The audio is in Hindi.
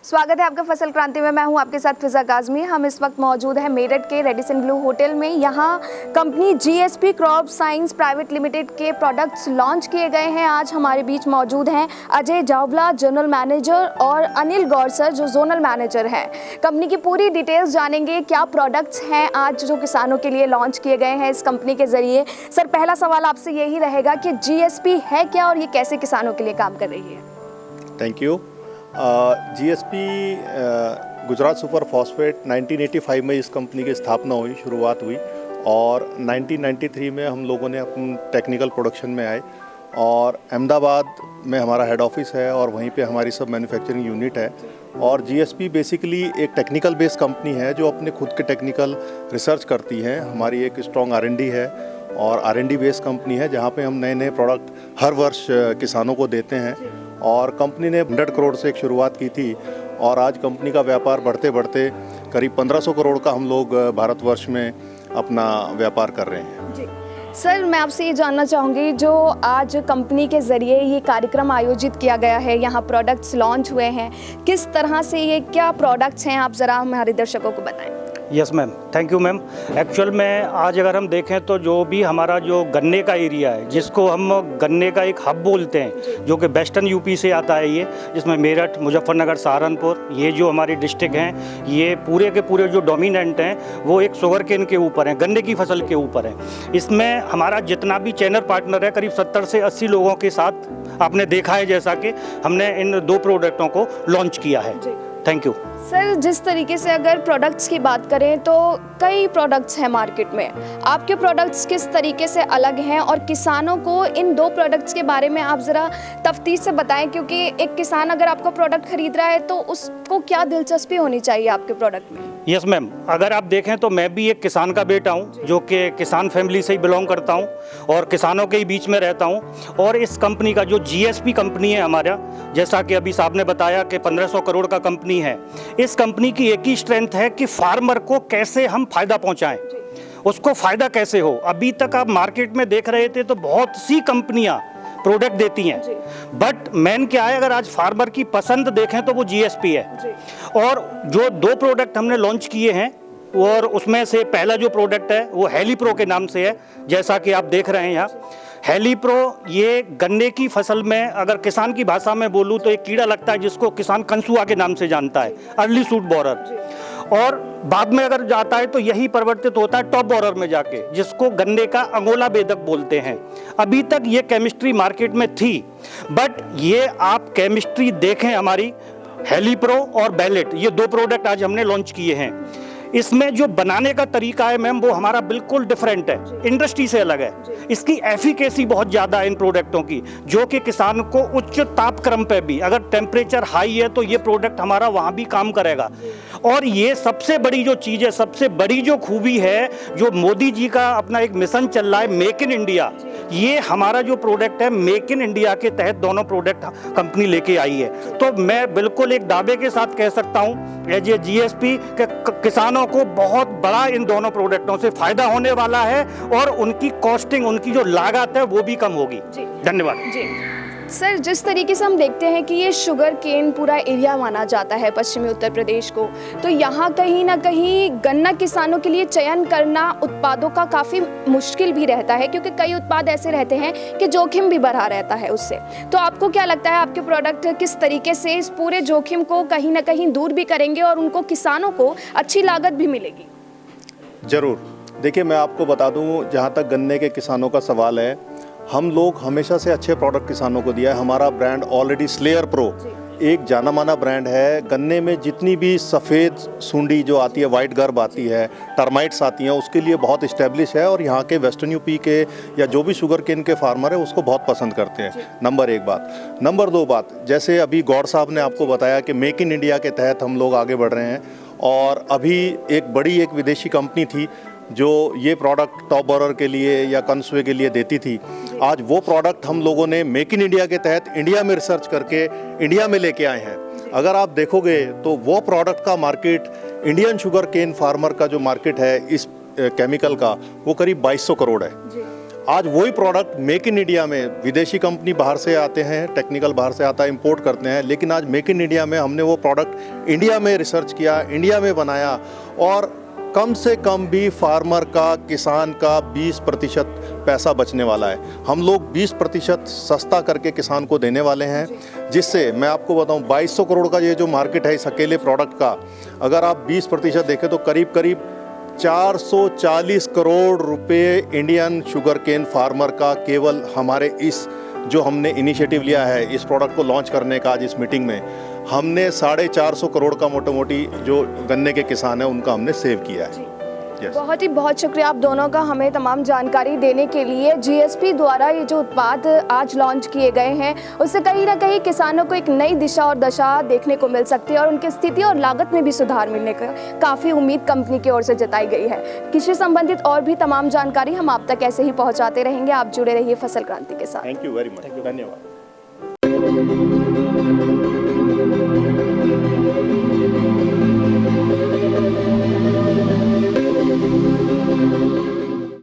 स्वागत है आपका फसल क्रांति में। मैं हूं आपके साथ फिजा काजमी। हम इस वक्त मौजूद हैं मेरठ के रेडिसन ब्लू होटल में। यहां company GSP crop science private limited के प्रोडक्ट्स लॉन्च किए गए हैं। आज हमारे बीच मौजूद हैं अजय जावला, जनरल मैनेजर, और अनिल गौर सर, जो जोनल मैनेजर हैं। कंपनी की पूरी डिटेल्स जानेंगे, क्या प्रोडक्ट्स हैं आज जो किसानों के लिए लॉन्च किए गए हैं इस कंपनी के ज़रिए। सर, पहला सवाल आपसे यही रहेगा कि जीएसपी है क्या और ये कैसे किसानों के लिए काम कर रही है? Thank you. GSP Gujarat super phosphate 1985 में इस कंपनी की स्थापना हुई, शुरुआत हुई, और 1993 में हम लोगों ने अपने टेक्निकल प्रोडक्शन में आए और अहमदाबाद में हमारा हेड ऑफिस है और वहीं पे हमारी सब मैन्युफैक्चरिंग यूनिट है। और जीएसपी बेसिकली एक टेक्निकल बेस्ड कंपनी है जो अपने खुद के टेक्निकल रिसर्च करती है। हमारी एक स्ट्रॉन्ग R&D है और R&D बेस्ड कंपनी है जहाँ पे हम नए नए प्रोडक्ट हर वर्ष किसानों को देते हैं। और कंपनी ने 100 करोड़ से एक शुरुआत की थी और आज कंपनी का व्यापार बढ़ते बढ़ते करीब 1500 करोड़ का हम लोग भारतवर्ष में अपना व्यापार कर रहे हैं। जी सर, मैं आपसे ये जानना चाहूँगी, जो आज कंपनी के ज़रिए ये कार्यक्रम आयोजित किया गया है, यहाँ प्रोडक्ट्स लॉन्च हुए हैं, किस तरह से ये क्या प्रोडक्ट्स हैं, आप ज़रा हमारे दर्शकों को बताएं। Yes ma'am, thank you ma'am. Actual में आज अगर हम देखें तो जो भी हमारा जो गन्ने का एरिया है, जिसको हम गन्ने का एक हब बोलते हैं, जो कि वेस्टर्न यूपी से आता है, ये जिसमें मेरठ, मुजफ्फरनगर, सहारनपुर, ये जो हमारी डिस्ट्रिक्ट हैं, ये पूरे के पूरे जो डोमिनेंट हैं वो एक शुगर केन के ऊपर हैं, गन्ने की फसल के ऊपर है। इसमें हमारा जितना भी चैनल पार्टनर है, करीब 70 से 80 लोगों के साथ आपने देखा है, जैसा कि हमने इन 2 प्रोडक्टों को लॉन्च किया है। Thank you sir. जिस तरीके से अगर प्रोडक्ट्स की बात करें तो कई प्रोडक्ट्स हैं मार्केट में, आपके प्रोडक्ट्स किस तरीके से अलग हैं और किसानों को इन 2 प्रोडक्ट्स के बारे में आप ज़रा तफ्तीश से बताएं, क्योंकि एक किसान अगर आपका प्रोडक्ट खरीद रहा है तो उसको क्या दिलचस्पी होनी चाहिए आपके प्रोडक्ट में? यस मैम, अगर आप देखें तो मैं भी एक किसान का बेटा हूं, जो कि किसान फैमिली से ही बिलोंग करता हूं और किसानों के ही बीच में रहता हूं। और इस कंपनी का जो जीएसपी कंपनी है हमारा, जैसा कि अभी साहब ने बताया कि 1500 करोड़ का कंपनी है, इस कंपनी की एक ही स्ट्रेंथ है कि फार्मर को कैसे हम फायदा पहुंचाएं, उसको फायदा कैसे हो। अभी तक आप मार्केट में देख रहे थे तो बहुत सी कंपनियां प्रोडक्ट देती हैं, बट मेन क्या है, अगर आज फार्मर की पसंद देखें तो वो जीएसपी है। और जो 2 प्रोडक्ट हमने लॉन्च किए हैं, और उसमें से पहला जो प्रोडक्ट है वो हेलीप्रो के नाम से है, जैसा कि आप देख रहे हैं यहाँ। हेलीप्रो ये गन्ने की फसल में, अगर किसान की भाषा में बोलूँ तो एक कीड़ा लगता है जिसको किसान कंसुआ के नाम से जानता है, अर्ली शूट बोरर, और बाद में अगर जाता है तो यही परिवर्तित होता है टॉप बोरर में जाके, जिसको गन्ने का अंगोला बेदक बोलते हैं। अभी तक ये केमिस्ट्री मार्केट में थी, बट ये आप केमिस्ट्री देखें हमारी, हेलीप्रो और बैलेट, ये 2 प्रोडक्ट आज हमने लॉन्च किए हैं। इसमें जो बनाने का तरीका है मैम, वो हमारा बिल्कुल डिफरेंट है, इंडस्ट्री से अलग है। इसकी एफिकेसी बहुत ज़्यादा है इन प्रोडक्टों की, जो कि किसान को उच्च तापक्रम पे भी, अगर टेम्परेचर हाई है तो ये प्रोडक्ट हमारा वहाँ भी काम करेगा। और ये सबसे बड़ी जो चीज़ है, सबसे बड़ी जो खूबी है, जो मोदी जी का अपना एक मिशन चल रहा है, मेक इन इंडिया, ये हमारा जो प्रोडक्ट है मेक इन इंडिया के तहत दोनों प्रोडक्ट कंपनी लेके आई है। तो मैं बिल्कुल एक दावे के साथ कह सकता हूँ एज ए जीएसपी के किसानों को बहुत बड़ा इन दोनों प्रोडक्टों से फायदा होने वाला है और उनकी कॉस्टिंग, उनकी जो लागत है वो भी कम होगी। धन्यवाद जी। सर, जिस तरीके से हम देखते हैं कि ये शुगर केन पूरा एरिया माना जाता है पश्चिमी उत्तर प्रदेश को, तो यहाँ कहीं ना कहीं गन्ना किसानों के लिए चयन करना उत्पादों का काफ़ी मुश्किल भी रहता है, क्योंकि कई उत्पाद ऐसे रहते हैं कि जोखिम भी बढ़ा रहता है उससे। तो आपको क्या लगता है, आपके प्रोडक्ट किस तरीके से इस पूरे जोखिम को कहीं ना कहीं दूर भी करेंगे और उनको किसानों को अच्छी लागत भी मिलेगी? ज़रूर। देखिए, मैं आपको बता दूं, जहाँ तक गन्ने के किसानों का सवाल है, हम लोग हमेशा से अच्छे प्रोडक्ट किसानों को दिया है। हमारा ब्रांड ऑलरेडी स्लेयर प्रो एक जाना माना ब्रांड है। गन्ने में जितनी भी सफ़ेद सूंडी जो आती है, वाइट गर्ब आती है, टर्माइट्स आती हैं, उसके लिए बहुत इस्टेब्लिश है और यहाँ के वेस्टर्न यूपी के या जो भी शुगर केन के फार्मर है उसको बहुत पसंद करते हैं। नंबर 1 बात। नंबर 2 बात, जैसे अभी गौर साहब ने आपको बताया कि मेक इन इंडिया के तहत हम लोग आगे बढ़ रहे हैं, और अभी एक विदेशी कंपनी थी जो ये प्रोडक्ट टॉप बोरर के लिए या कंसुए के लिए देती थी। आज वो प्रोडक्ट हम लोगों ने मेक इन इंडिया के तहत इंडिया में रिसर्च करके इंडिया में लेके आए हैं। अगर आप देखोगे तो वो प्रोडक्ट का market, Indian sugar cane farmer का जो मार्केट है इस केमिकल का, वो करीब 2200 करोड़ है। आज वही प्रोडक्ट मेक इन इंडिया में, विदेशी कंपनी बाहर से आते हैं, टेक्निकल बाहर से आता है, इंपोर्ट करते हैं, लेकिन आज मेक इन इंडिया में हमने वो प्रोडक्ट इंडिया में रिसर्च किया, इंडिया में बनाया और कम से कम भी फार्मर का, किसान का 20% पैसा बचने वाला है। हम लोग 20% सस्ता करके किसान को देने वाले हैं, जिससे मैं आपको बताऊं 2200 करोड़ का ये जो मार्केट है इस अकेले प्रोडक्ट का, अगर आप 20% देखें तो करीब करीब 440 करोड़ रुपए इंडियन शुगर केन फार्मर का केवल हमारे इस जो हमने इनिशिएटिव लिया है इस प्रोडक्ट को लॉन्च करने का, आज इस मीटिंग में हमने 450 करोड़ का मोटा मोटी जो गन्ने के किसान हैं उनका हमने सेव किया है। बहुत शुक्रिया आप दोनों का हमें तमाम जानकारी देने के लिए। जीएसपी द्वारा ये जो उत्पाद आज लॉन्च किए गए हैं उससे कहीं ना कहीं किसानों को एक नई दिशा और दशा देखने को मिल सकती है और उनकी स्थिति और लागत में भी सुधार मिलने का काफ़ी उम्मीद कंपनी की ओर से जताई गई है। कृषि संबंधित और भी तमाम जानकारी हम आप तक ऐसे ही पहुँचाते रहेंगे। आप जुड़े रहिए फसल क्रांति के साथ। थैंक यू वेरी मच, धन्यवाद।